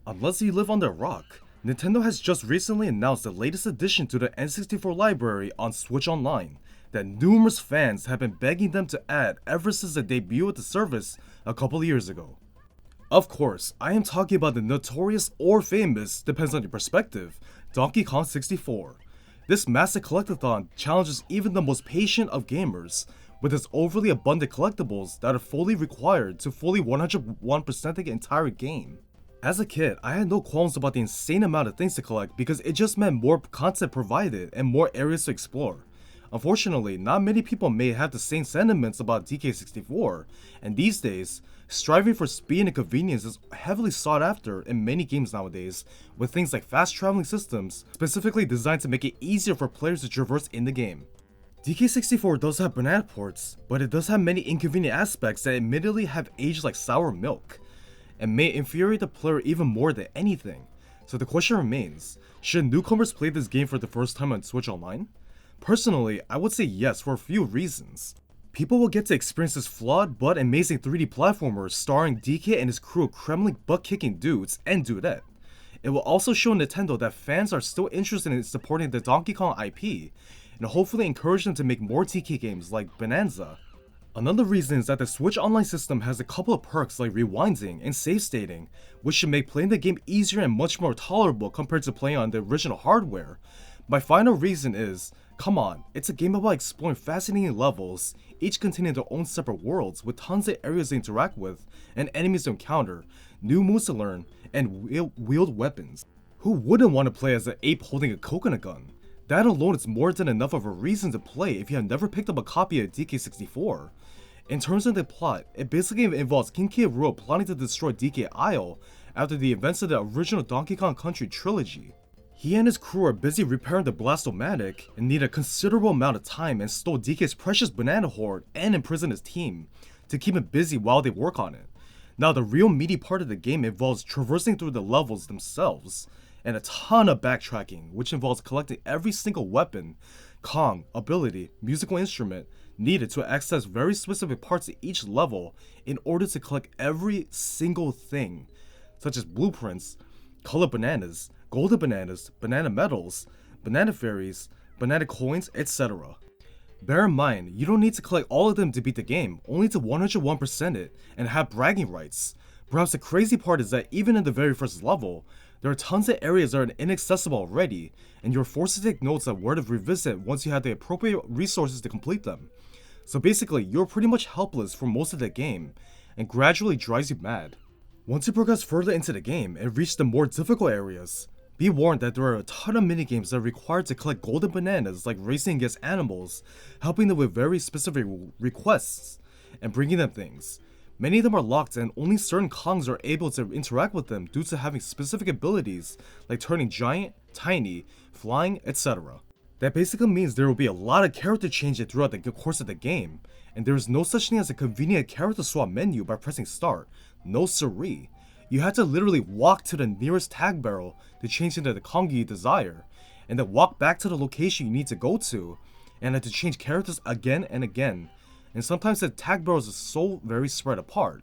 Unless you live under a rock, Nintendo has just recently announced the latest addition to the N64 library on Switch Online that numerous fans have been begging them to add ever since the debut of the service a couple of years ago. Of course, I am talking about the notorious or famous, depends on your perspective, Donkey Kong 64. This massive collectathon challenges even the most patient of gamers with its overly abundant collectibles that are fully required to fully 101% the entire game. As a kid, I had no qualms about the insane amount of things to collect because it just meant more content provided and more areas to explore. Unfortunately, not many people may have the same sentiments about DK64, and these days, striving for speed and convenience is heavily sought after in many games nowadays, with things like fast traveling systems specifically designed to make it easier for players to traverse in the game. DK64 does have banana ports, but it does have many inconvenient aspects that admittedly have aged like sour milk, and may infuriate the player even more than anything. So the question remains, should newcomers play this game for the first time on Switch Online? Personally, I would say yes for a few reasons. People will get to experience this flawed but amazing 3D platformer starring DK and his crew of Kremlin butt-kicking dudes and dudette. It will also show Nintendo that fans are still interested in supporting the Donkey Kong IP, and hopefully encourage them to make more DK games like Bonanza. Another reason is that the Switch Online system has a couple of perks like rewinding and save stating, which should make playing the game easier and much more tolerable compared to playing on the original hardware. My final reason is, come on, it's a game about exploring fascinating levels, each containing their own separate worlds with tons of areas to interact with, and enemies to encounter, new moves to learn, and wield weapons. Who wouldn't want to play as an ape holding a coconut gun? That alone is more than enough of a reason to play if you have never picked up a copy of DK64. In terms of the plot, it basically involves King K. Rool plotting to destroy DK Isle after the events of the original Donkey Kong Country trilogy. He and his crew are busy repairing the Blastomatic and need a considerable amount of time and stole DK's precious banana hoard and imprisoned his team to keep him busy while they work on it. Now the real meaty part of the game involves traversing through the levels themselves, and a ton of backtracking, which involves collecting every single weapon, Kong, ability, musical instrument needed to access very specific parts of each level in order to collect every single thing, such as blueprints, colored bananas, golden bananas, banana medals, banana fairies, banana coins, etc. Bear in mind, you don't need to collect all of them to beat the game, only to 101% it and have bragging rights. Perhaps the crazy part is that even in the very first level, there are tons of areas that are inaccessible already, and you're forced to take notes on where to revisit once you have the appropriate resources to complete them. So basically, you're pretty much helpless for most of the game, and gradually drives you mad. Once you progress further into the game and reach the more difficult areas, be warned that there are a ton of minigames that are required to collect golden bananas like racing against animals, helping them with very specific requests, and bringing them things. Many of them are locked and only certain Kongs are able to interact with them due to having specific abilities like turning giant, tiny, flying, etc. That basically means there will be a lot of character changes throughout the course of the game, and there is no such thing as a convenient character swap menu by pressing start. No siree. You have to literally walk to the nearest tag barrel to change into the Kong you desire, and then walk back to the location you need to go to, and have to change characters again and again. And sometimes the tag barrels are so very spread apart.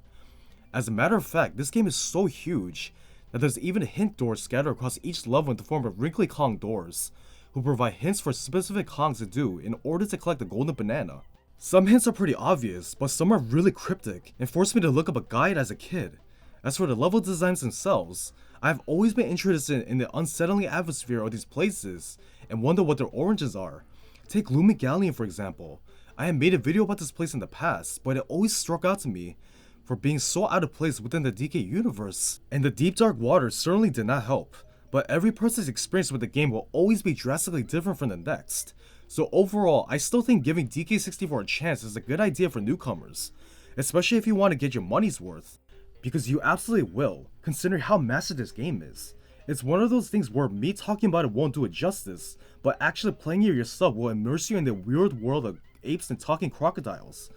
As a matter of fact, this game is so huge that there's even hint doors scattered across each level in the form of wrinkly Kong doors, who provide hints for specific Kongs to do in order to collect the golden banana. Some hints are pretty obvious, but some are really cryptic and forced me to look up a guide as a kid. As for the level designs themselves, I have always been interested in the unsettling atmosphere of these places and wonder what their origins are. Take Lumen Galleon for example. I had made a video about this place in the past, but it always struck out to me for being so out of place within the DK universe. And the deep dark waters certainly did not help, but every person's experience with the game will always be drastically different from the next. So overall, I still think giving DK64 a chance is a good idea for newcomers, especially if you want to get your money's worth. Because you absolutely will, considering how massive this game is. It's one of those things where me talking about it won't do it justice, but actually playing it yourself will immerse you in the weird world of apes and talking crocodiles.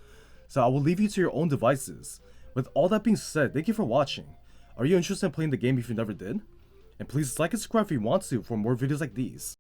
So I will leave you to your own devices. With all that being said, thank you for watching. Are you interested in playing the game if you never did? And please like and subscribe if you want to for more videos like these.